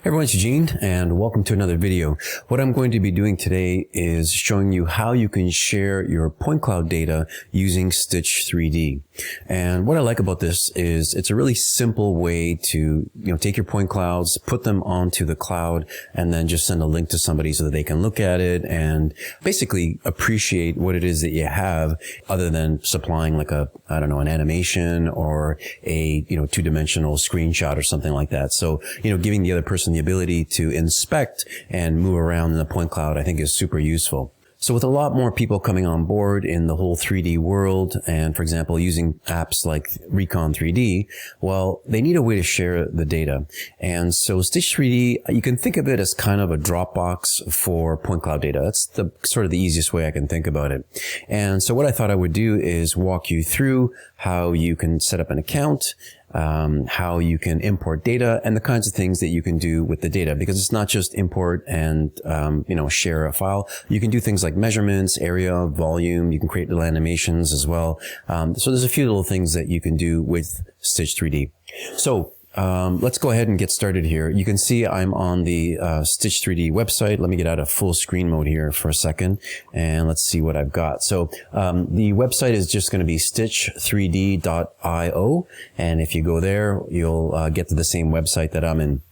Everyone, it's Eugene, and welcome to another video. What I'm going to be doing today is showing you how you can share your point cloud data using Stitch3D. And what I like about this is it's a really simple way to, take your point clouds, put them onto the cloud, and then just send a link to somebody so that they can look at it and basically appreciate what it is that you have, other than supplying like an animation or a, two-dimensional screenshot or something like that. So, giving the other person the ability to inspect and move around in the point cloud, I think, is super useful. So with a lot more people coming on board in the whole 3D world, and for example, using apps like Recon 3D, well, they need a way to share the data. And so Stitch3D, you can think of it as kind of a Dropbox for point cloud data. That's the sort of the easiest way I can think about it. And so what I thought I would do is walk you through how you can set up an account, how you can import data, and the kinds of things that you can do with the data, because it's not just import and, share a file. You can do things like measurements, area, volume. You can create little animations as well. So there's a few little things that you can do with Stitch3D. So let's go ahead and get started here. You can see I'm on the Stitch3D website. Let me get out of full screen mode here for a second, and let's see what I've got. So the website is just going to be stitch3d.io, and if you go there, you'll get to the same website that I'm in.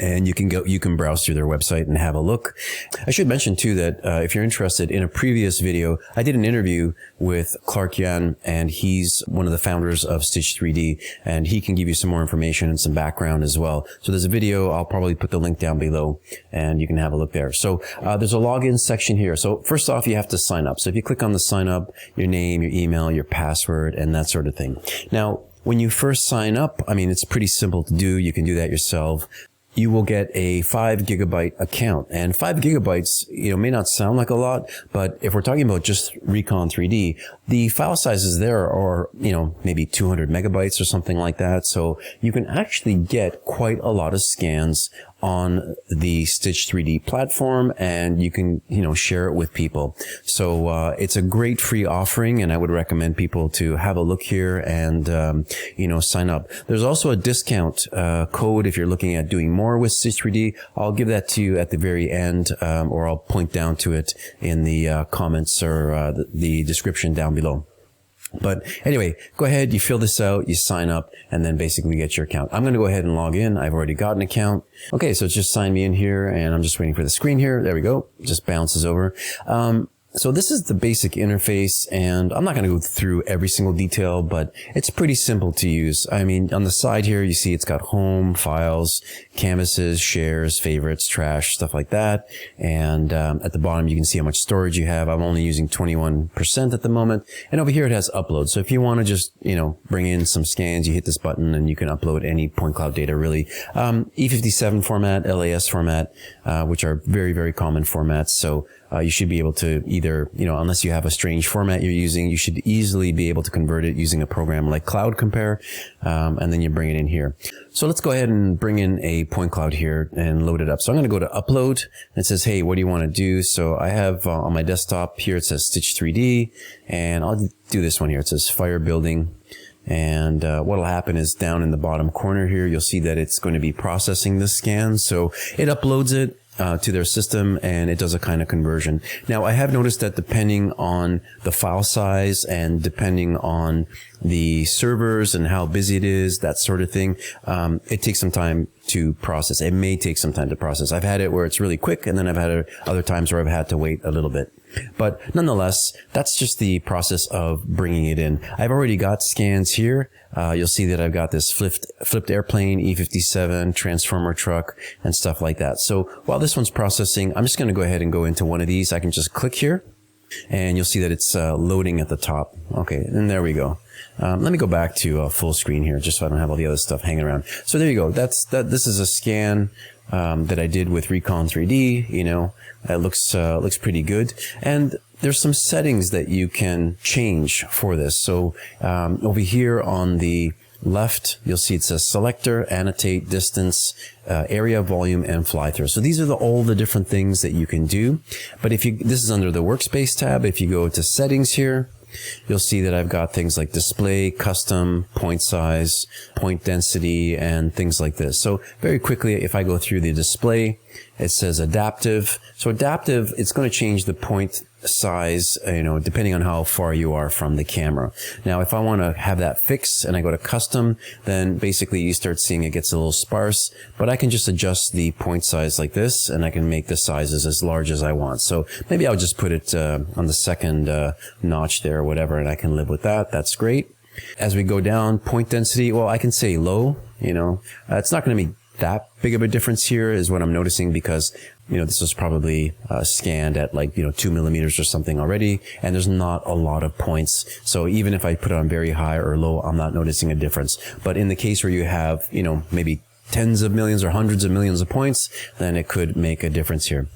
And you can browse through their website and have a look. I should mention too that if you're interested, in a previous video, I did an interview with Clark Yan, and he's one of the founders of Stitch3D, and he can give you some more information and some background as well. So there's a video. I'll probably put the link down below, and you can have a look there. So there's a login section here. So first off, you have to sign up. So if you click on the sign up, your name, your email, your password, and that sort of thing. Now, when you first sign up, it's pretty simple to do. You can do that yourself. You will get a 5 gigabyte account, and 5 gigabytes, may not sound like a lot, but if we're talking about just Recon 3D, the file sizes there are, maybe 200 megabytes or something like that. So you can actually get quite a lot of scans on the Stitch3D platform, and you can, share it with people. So, it's a great free offering, and I would recommend people to have a look here and, sign up. There's also a discount, code if you're looking at doing more with Stitch3D. I'll give that to you at the very end, or I'll point down to it in the, comments or, the description down below. But anyway, go ahead, you fill this out, you sign up, and then basically get your account. I'm going to go ahead and log in. I've already got an account. Okay, so it's just signed me in here, and I'm just waiting for the screen here. There we go. It just bounces over. So this is the basic interface, and I'm not going to go through every single detail, but it's pretty simple to use. On the side here, you see it's got home, files, canvases, shares, favorites, trash, stuff like that. And at the bottom, you can see how much storage you have. I'm only using 21% at the moment. And over here, it has upload. So if you want to just, bring in some scans, you hit this button, and you can upload any point cloud data, really. E57 format, LAS format, which are very, very common formats. So you should be able to either, unless you have a strange format you're using, you should easily be able to convert it using a program like Cloud Compare, and then you bring it in here. So let's go ahead and bring in a point cloud here and load it up. So I'm going to go to upload, and it says, hey, what do you want to do? So I have on my desktop here, it says Stitch3D, and I'll do this one here. It says Fire Building. And what will happen is down in the bottom corner here, you'll see that it's going to be processing the scan. So it uploads it to their system, and it does a kind of conversion. Now, I have noticed that depending on the file size and depending on the servers and how busy it is, that sort of thing, it takes some time to process. It may take some time to process. I've had it where it's really quick, and then I've had other times where I've had to wait a little bit. But nonetheless, that's just the process of bringing it in. I've already got scans here. You'll see that I've got this flipped airplane, E57, transformer truck, and stuff like that. So while this one's processing, I'm just going to go ahead and go into one of these. I can just click here, and you'll see that it's loading at the top. Okay, and there we go. Let me go back to full screen here, just so I don't have all the other stuff hanging around. So there you go. This is a scan that I did with Recon 3D. It looks pretty good. And there's some settings that you can change for this. So over here on the left, you'll see it says selector, annotate, distance, area, volume, and fly through. So these are all the different things that you can do. But this is under the workspace tab. If you go to settings here, you'll see that I've got things like display, custom, point size, point density, and things like this. So very quickly, if I go through the display, it says adaptive. So adaptive, it's going to change the point size, depending on how far you are from the camera. Now, if I want to have that fixed and I go to custom, then basically you start seeing it gets a little sparse, but I can just adjust the point size like this, and I can make the sizes as large as I want. So maybe I'll just put it on the second notch there or whatever, and I can live with that. That's great. As we go down, point density, well, I can say low, it's not going to be that big of a difference here is what I'm noticing, because this was probably scanned at 2 millimeters or something already, and there's not a lot of points. So even if I put it on very high or low, I'm not noticing a difference. But in the case where you have, maybe tens of millions or hundreds of millions of points, then it could make a difference here.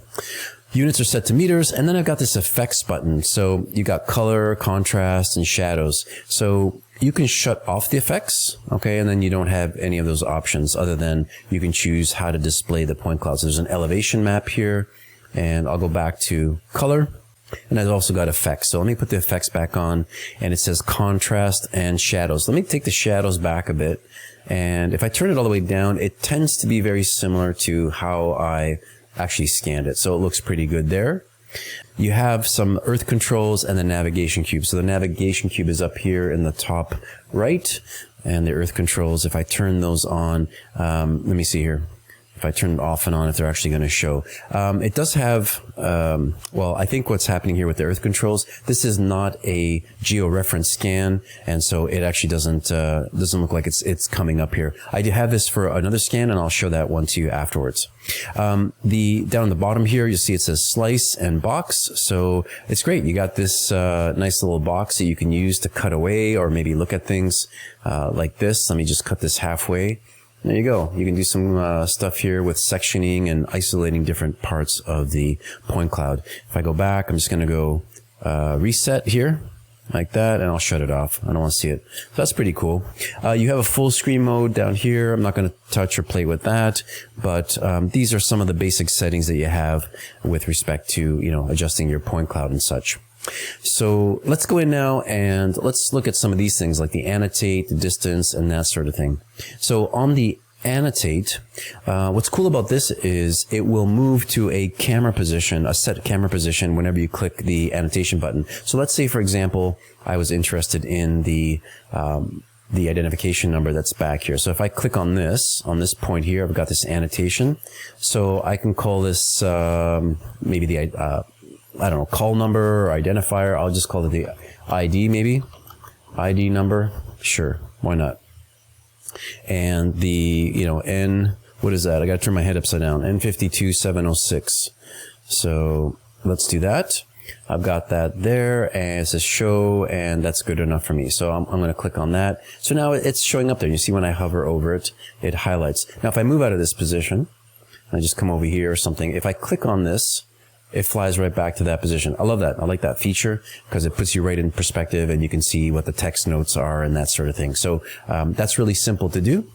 Units are set to meters, and then I've got this effects button. So you got color, contrast, and shadows. So you can shut off the effects, okay, and then you don't have any of those options other than you can choose how to display the point clouds. There's an elevation map here, and I'll go back to color, and I've also got effects. So let me put the effects back on, and it says contrast and shadows. Let me take the shadows back a bit, and if I turn it all the way down, it tends to be very similar to how I actually scanned it. So it looks pretty good there. You have some earth controls and the navigation cube. So the navigation cube is up here in the top right, and the earth controls, if I turn those on, let me see here. If I turn it off and on, if they're actually going to show. It does have, well, I think what's happening here with the earth controls, this is not a georeference scan, and so it actually doesn't look like it's coming up here. I do have this for another scan, and I'll show that one to you afterwards. Down at the bottom here, you'll see it says slice and box. So it's great. You got this nice little box that you can use to cut away or maybe look at things like this. Let me just cut this halfway. There you go. You can do some stuff here with sectioning and isolating different parts of the point cloud. If I go back, I'm just going to go reset here like that, and I'll shut it off. I don't want to see it. So that's pretty cool. You have a full screen mode down here. I'm not going to touch or play with that, but these are some of the basic settings that you have with respect to, adjusting your point cloud and such. So let's go in now and let's look at some of these things like the annotate, the distance, and that sort of thing. So on the annotate, what's cool about this is it will move to a camera position, a set camera position whenever you click the annotation button. So let's say, for example, I was interested in the identification number that's back here. So if I click on this point here, I've got this annotation. So I can call this maybe the I don't know, call number or identifier. I'll just call it the ID maybe. ID number. Sure. Why not? And the, N, what is that? I got to turn my head upside down. N52706. So let's do that. I've got that there, and it says show, and that's good enough for me. So I'm going to click on that. So now it's showing up there. You see when I hover over it, it highlights. Now if I move out of this position, I just come over here or something. If I click on this, it flies right back to that position. I love that. I like that feature because it puts you right in perspective and you can see what the text notes are and that sort of thing. So that's really simple to do.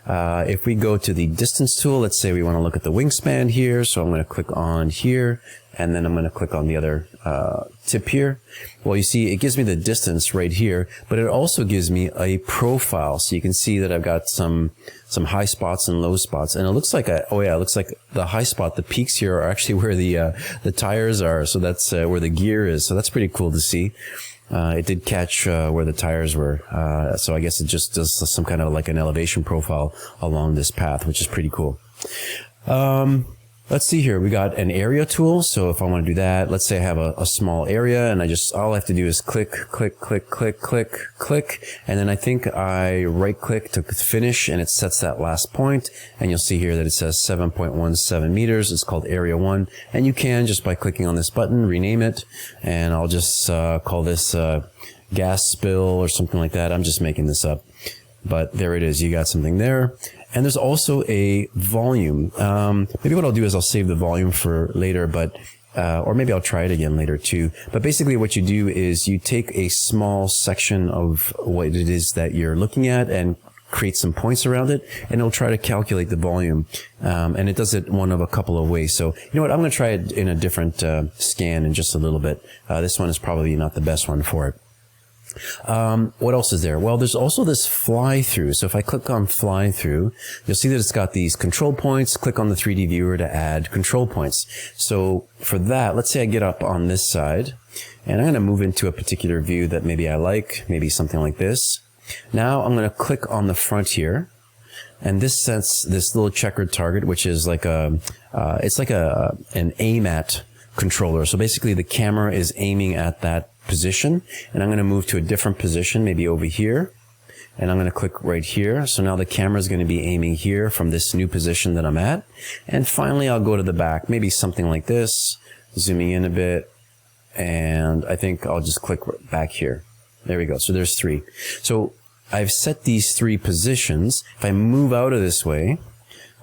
If we go to the distance tool, let's say we want to look at the wingspan here. So I'm going to click on here, and then I'm going to click on the other tip here. Well, you see, it gives me the distance right here, but it also gives me a profile. So you can see that I've got some high spots and low spots, and it looks like it looks like the high spot, the peaks here are actually where the tires are. So that's where the gear is. So that's pretty cool to see. It did catch where the tires were, so I guess it just does some kind of like an elevation profile along this path, which is pretty cool. Let's see here. We got an area tool. So if I want to do that, let's say I have a small area, and all I have to do is click, click, click, click, click, click, and then I think I right click to finish, and it sets that last point. And you'll see here that it says 7.17 meters. It's called Area 1, and you can just by clicking on this button rename it, and I'll just call this gas spill or something like that. I'm just making this up. But there it is. You got something there. And there's also a volume. Maybe what I'll do is I'll save the volume for later, but or maybe I'll try it again later too. But basically what you do is you take a small section of what it is that you're looking at and create some points around it, and it'll try to calculate the volume. And it does it one of a couple of ways. So you know what? I'm going to try it in a different scan in just a little bit. This one is probably not the best one for it. What else is there? Well, there's also this fly through. So if I click on fly through, you'll see that it's got these control points. Click on the 3D viewer to add control points. So for that, let's say I get up on this side and I'm going to move into a particular view that maybe I like, maybe something like this. Now I'm going to click on the front here. And this sets this little checkered target, which is like it's like an aim at controller. So basically the camera is aiming at that position, and I'm going to move to a different position, maybe over here, and I'm going to click right here. So now the camera is going to be aiming here from this new position that I'm at. And finally, I'll go to the back, maybe something like this, zooming in a bit, and I think I'll just click back here. There we go. So there's 3. So I've set these 3 positions. If I move out of this way,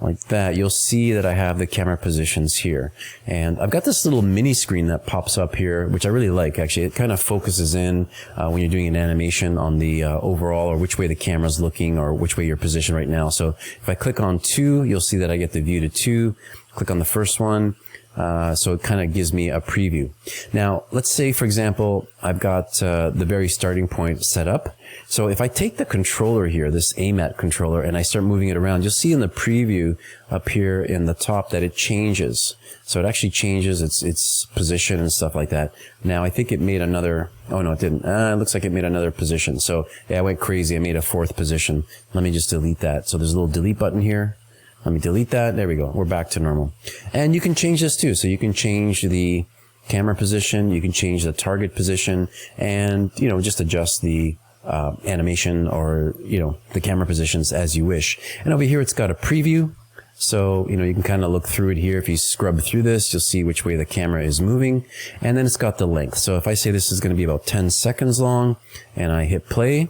like that, you'll see that I have the camera positions here. And I've got this little mini screen that pops up here, which I really like, actually. It kind of focuses in when you're doing an animation on the overall, or which way the camera's looking, or which way you're positioned right now. So if I click on 2, you'll see that I get the view to 2. Click on the first one. So it kind of gives me a preview. Now, let's say, for example, I've got the very starting point set up. So if I take the controller here, this AMAT controller, and I start moving it around, you'll see in the preview up here in the top that it changes. So it actually changes its position and stuff like that. Now, I think it made another, oh no, it didn't. It looks like it made another position. So yeah, I went crazy. I made a 4th position. Let me just delete that. So there's a little delete button here. Let me delete that. There we go. We're back to normal. And you can change this too. So you can change the camera position. You can change the target position, and, you know, just adjust the animation, or, you know, the camera positions as you wish. And over here, it's got a preview. So, you know, you can kind of look through it here. If you scrub through this, you'll see which way the camera is moving. And then it's got the length. So if I say this is going to be about 10 seconds long and I hit play,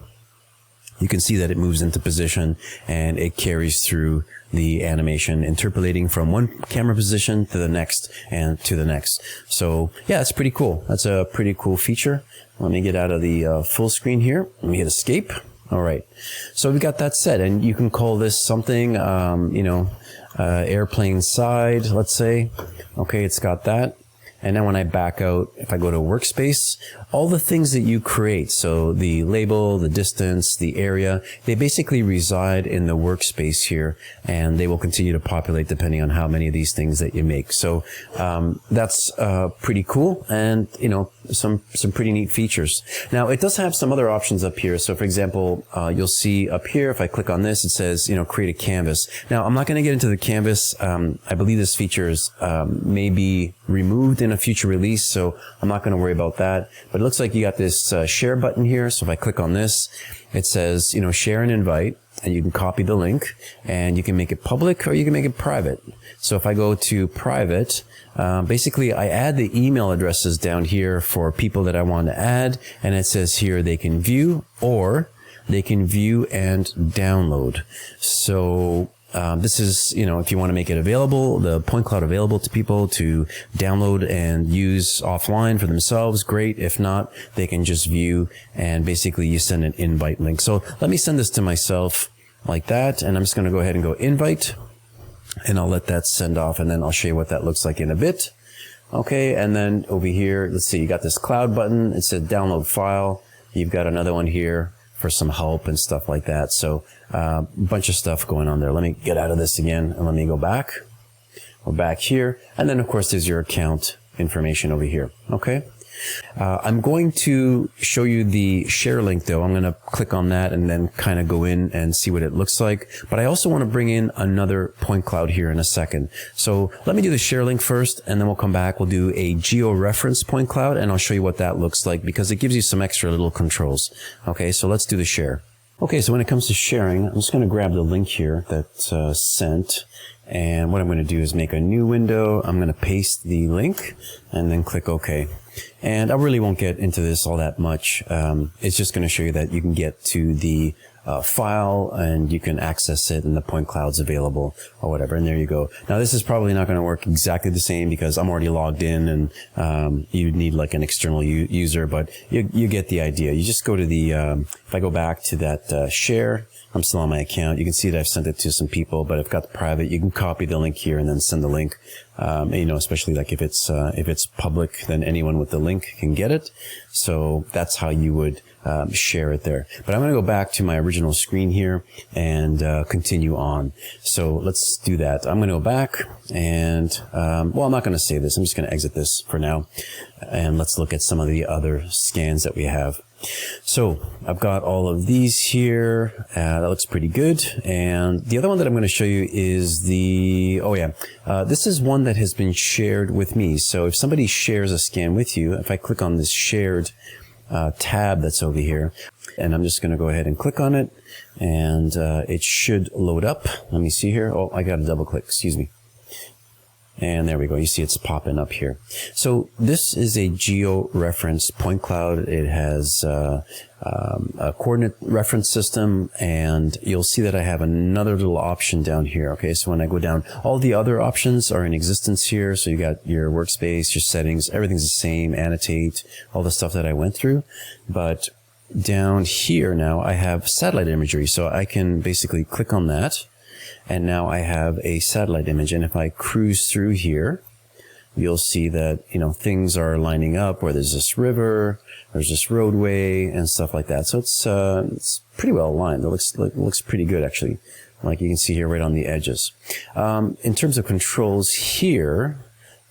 you can see that it moves into position and it carries through the animation, interpolating from one camera position to the next and to the next. So yeah, it's pretty cool. That's a pretty cool feature. Let me get out of the full screen here. Let me hit escape. All right. So we've got that set, and you can call this something, you know, airplane side, let's say. Okay, it's got that. And then when I back out, if I go to workspace, all the things that you create, so the label, the distance, the area, they basically reside in the workspace here, and they will continue to populate depending on how many of these things that you make. So that's pretty cool, and, you know, some pretty neat features. Now, it does have some other options up here. So for example, you'll see up here, if I click on this, it says, you know, create a canvas. Now, I'm not going to get into the canvas. I believe this feature is may be removed in a future release, so I'm not going to worry about that. But it looks like you got this share button here. So if I click on this, it says, you know, share and invite, and you can copy the link, and you can make it public or you can make it private. So if I go to private, basically I add the email addresses down here for people that I want to add, and it says here they can view, or they can view and download. So this is, you know, if you want to make it available, the point cloud available to people to download and use offline for themselves, great. If not, they can just view, and basically you send an invite link. So let me send this to myself like that, and I'm just going to go ahead and go invite, and I'll let that send off, and then I'll show you what that looks like in a bit. Okay, and then over here, let's see, you got this cloud button. It said download file. You've got another one here for some help and stuff like that. So a bunch of stuff going on there. Let me get out of this again, and let me go back. We're back here. And then, of course, there's your account information over here. Okay. I'm going to show you the share link, though. I'm going to click on that and then kind of go in and see what it looks like. But I also want to bring in another point cloud here in a second. So let me do the share link first, and then we'll come back. We'll do a geo-reference point cloud, and I'll show you what that looks like, because it gives you some extra little controls. Okay, so let's do the share. Okay, so when it comes to sharing, I'm just going to grab the link here that's sent. And what I'm going to do is make a new window. I'm going to paste the link and then click OK. And I really won't get into this all that much. It's just going to show you that you can get to the file and you can access it, and the point cloud's available or whatever. And there you go. Now, this is probably not going to work exactly the same because I'm already logged in, and you need like an external user, but you get the idea. You just go to the, if I go back to that share, I'm still on my account. You can see that I've sent it to some people, but I've got the private. You can copy the link here and then send the link You know, especially like if it's public, then anyone with the link can get it. So that's how you would share it there. But I'm going to go back to my original screen here and continue on. So let's do that. I'm going to go back and, well, I'm not going to save this. I'm just going to exit this for now. And let's look at some of the other scans that we have. So I've got all of these here. That looks pretty good. And the other one that I'm going to show you is this is one that has been shared with me. So if somebody shares a scan with you, if I click on this shared tab that's over here, and I'm just going to go ahead and click on it, and it should load up. Let me see here. Oh, I got to double click. Excuse me. And there we go. You see it's popping up here. So this is a geo-reference point cloud. It has a coordinate reference system, and you'll see that I have another little option down here. Okay, so when I go down, all the other options are in existence here. So you got your workspace, your settings, everything's the same, annotate, all the stuff that I went through. But down here now I have satellite imagery. So I can basically click on that. And now I have a satellite image, and if I cruise through here, you'll see that, you know, things are lining up where there's this river, there's this roadway, and stuff like that. So it's pretty well aligned. It looks pretty good, actually, like you can see here right on the edges. In terms of controls here,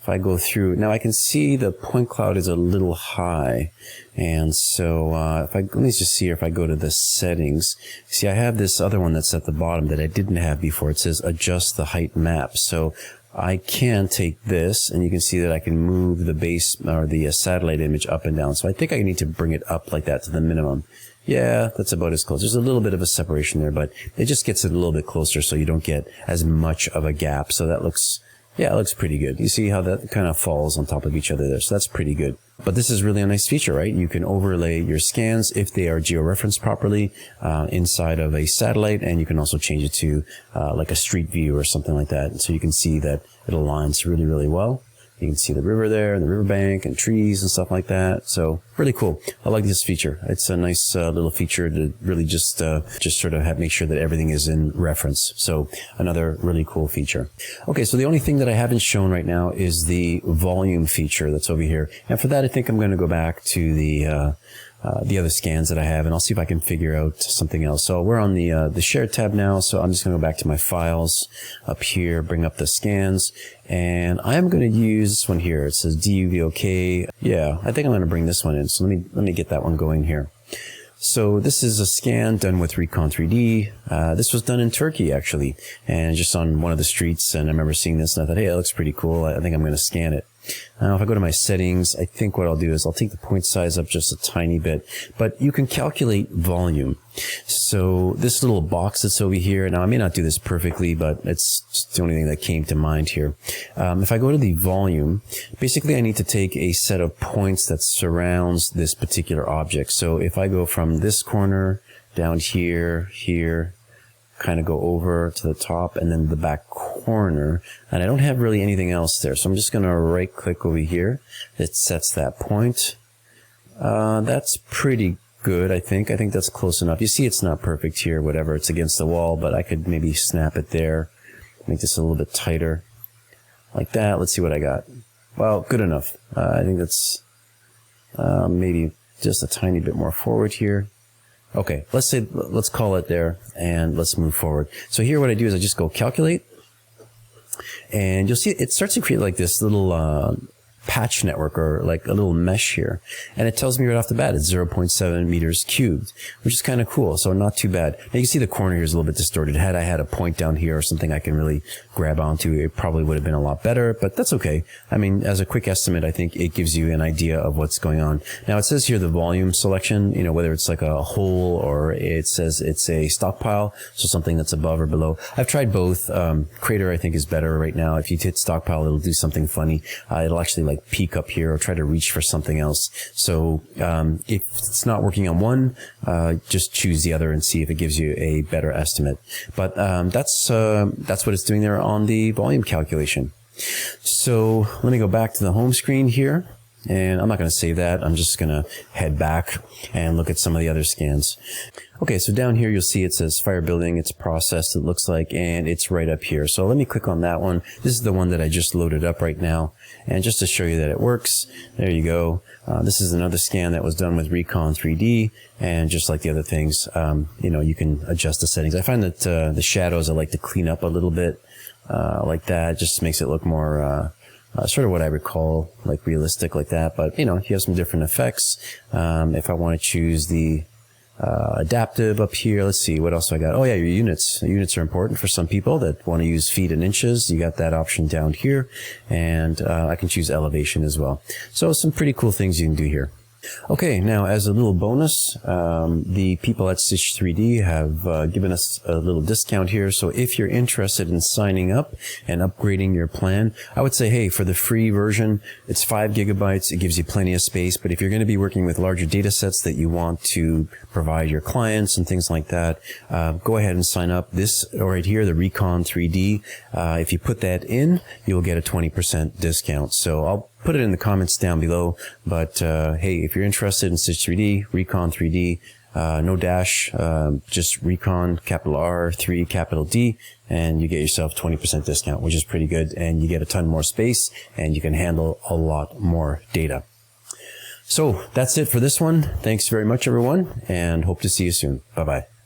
if I go through, now I can see the point cloud is a little high. And so let me just see here, if I go to the settings, see I have this other one that's at the bottom that I didn't have before. It says adjust the height map. So I can take this, and you can see that I can move the base or the satellite image up and down. So I think I need to bring it up like that to the minimum. Yeah, that's about as close. There's a little bit of a separation there, but it just gets it a little bit closer so you don't get as much of a gap. So that looks, yeah, it looks pretty good. You see how that kind of falls on top of each other there. So that's pretty good. But this is really a nice feature, right? You can overlay your scans if they are georeferenced properly inside of a satellite, and you can also change it to like a street view or something like that. And so you can see that it aligns really, really well. You can see the river there and the riverbank and trees and stuff like that. So really cool. I like this feature. It's a nice little feature to really just sort of make sure that everything is in reference. So another really cool feature. Okay, so the only thing that I haven't shown right now is the volume feature that's over here. And for that, I think I'm going to go back to the other scans that I have, and I'll see if I can figure out something else. So we're on the Share tab now, so I'm just going to go back to my files up here, bring up the scans, and I'm going to use this one here. It says DUVOK. Yeah, I think I'm going to bring this one in. So let me get that one going here. So this is a scan done with Recon3D. This was done in Turkey, actually, and just on one of the streets, and I remember seeing this, and I thought, hey, it looks pretty cool. I think I'm going to scan it. Now, if I go to my settings, I think what I'll do is I'll take the point size up just a tiny bit, but you can calculate volume. So this little box that's over here, now I may not do this perfectly, but it's just the only thing that came to mind here. If I go to the volume, basically I need to take a set of points that surrounds this particular object. So if I go from this corner down here, kind of go over to the top and then the back corner, and I don't have really anything else there, so I'm just going to right click over here. It sets that point. That's pretty good, I think that's close enough. You see it's not perfect here, whatever, it's against the wall, but I could maybe snap it there, make this a little bit tighter like that. Let's see what I got. Well, good enough. I think that's maybe just a tiny bit more forward here. Okay, let's call it there, and let's move forward. So here what I do is I just go calculate, and you'll see it starts to create like this little patch network, or like a little mesh here, and it tells me right off the bat it's 0.7 meters cubed, which is kind of cool. So not too bad. Now you can see the corner here is a little bit distorted. Had I had a point down here or something I can really grab onto, it probably would have been a lot better, but that's okay. I mean, as a quick estimate, I think it gives you an idea of what's going on. Now it says here the volume selection, you know, whether it's like a hole or it says it's a stockpile, so something that's above or below. I've tried both. Crater I think is better right now. If you hit stockpile, it'll do something funny. It'll actually like peek up here or try to reach for something else. So if it's not working on one, just choose the other and see if it gives you a better estimate. But that's what it's doing there on the volume calculation. So let me go back to the home screen here. And I'm not going to save that. I'm just going to head back and look at some of the other scans. Okay, so down here you'll see it says fire building. It's processed, it looks like, and it's right up here. So let me click on that one. This is the one that I just loaded up right now. And just to show you that it works, there you go. This is another scan that was done with Recon 3D. And just like the other things, you can adjust the settings. I find that the shadows I like to clean up a little bit like that. Just makes it look more sort of what I recall, like realistic like that. But, you have some different effects. If I want to choose the adaptive up here, let's see, what else do I got? Oh yeah, your units. Units are important for some people that want to use feet and inches. You got that option down here. And I can choose elevation as well. So some pretty cool things you can do here. Okay, now as a little bonus, the people at Stitch3D have given us a little discount here. So if you're interested in signing up and upgrading your plan, I would say, hey, for the free version, it's 5 gigabytes. It gives you plenty of space. But if you're going to be working with larger data sets that you want to provide your clients and things like that, go ahead and sign up. This right here, the Recon 3D, if you put that in, you'll get a 20% discount. So I'll put it in the comments down below. But hey, if you're interested in Stitch3D, Recon 3D, no dash, just Recon, capital R, 3, capital D, and you get yourself 20% discount, which is pretty good. And you get a ton more space, and you can handle a lot more data. So that's it for this one. Thanks very much, everyone, and hope to see you soon. Bye-bye.